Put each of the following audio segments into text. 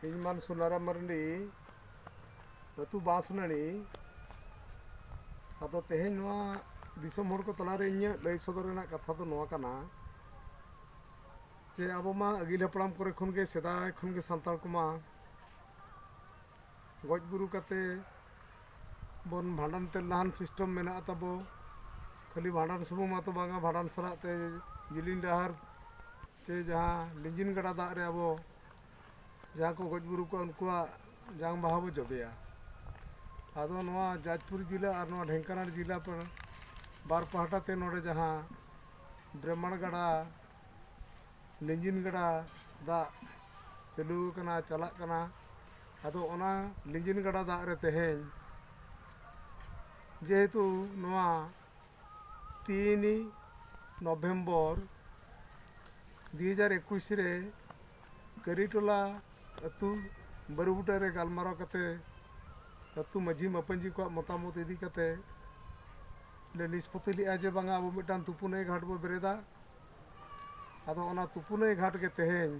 ᱤᱧ ᱥᱩᱱᱟᱨᱟᱢ ᱢᱟᱨᱰᱤ ᱟᱹᱛᱩ ᱵᱟᱸᱥᱱᱟᱹᱲᱤ ᱟᱫᱚ ᱛᱮᱦᱮᱧ ᱱᱚᱣᱟ दिसम हर को तलारे इᱧ लय सदर रᱮᱱᱟᱜ कथा दो नोआ कना जे अब मा अगिल हपड़ाम करे खन के सेदाय खन के सांताल को मा गज गुरु कते बन भांडन ते लहान सिस्टम मेना तबो खाली भांडन सुमुंग मा तो बांगा भांडन सलाते जिलिन डहार चे जहाँ लिंजिन गड़ा दाग रे अब जहाँ को गज गुरु को उनकुआ जांग बाहा बो जबेया आदो नोआ जाजपुर जिला और नोआ ढेंकानाल जिला पर बार पहाटा ते नोड़े जहाँ ब्रह्मण गड़ा लिंजिन गड़ा दा चलू कना चला कना आदो ओना लिंजिन गड़ा दा रे तेहेन जेहेतु नोआ 3 नवेम्बर 2021 रे करीटोला अतु बरुबुटा रे गालमाराव कते अतु मझी मपंजी को मतामत इदी कते ले निष्पत्ति लिया जे बांगा अब मिटान तुपुने घाट बो बेरेदा आदो ओना तुपुने घाट के तेहेन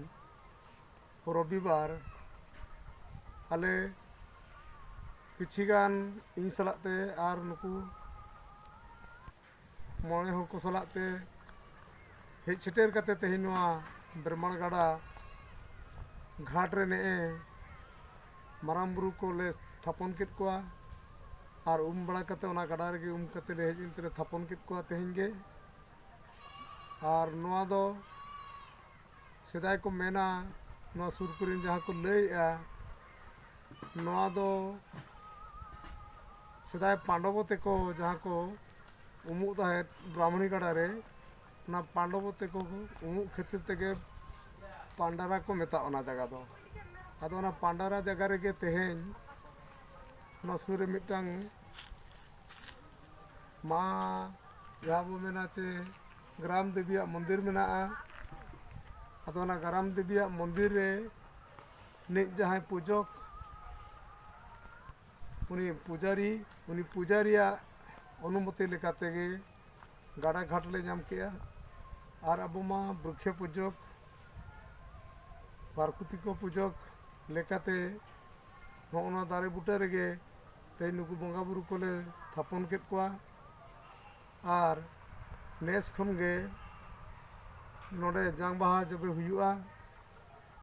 रविवार आले किछिगान इन सलाते आर नुकु मोणे हो को सलाते हेज सेटेर कते तेहेन नोआ ब्रह्मण गाड़ा घाट रे ने माराम बुरु को ले थापन केत कोआ और बड़ा कते ओना गड़ा रे कते ले हेज इंतरे थापन केत कोआ तेहेन गे और नोआ दो सेदाय को मेना नोआ सुरकुरिन जहाँ को लैया नोआ दो सेदाय पांडवो तेको जहाँ को उमुक ताहे ब्राह्मणी गड़ा रे ना पांडवो तेको उमुक खेतिर तेगे पांडारा को मेता ओना जगह दो आदो ओना पांडारा जगह रे गे तेहेन नोआ सुरे मिटांग मा जहाँ बो मेना चे ग्राम देविया मंदिर मेना आदो ओना ग्राम देविया मंदिर रे ने जहाँ पूजक उनी पुजारिया अनुमति लेकाते गे गाड़ा घाट ले नाम किया और अब मा वृक्ष पूजक पार्वती को पूजक लेकाते होना दारे बुटा रेगे ते नुकु बंगा बुरु को ले थापन केत कोआ और नेस खन गे नोडे जांग बाहा जबे हुयुआ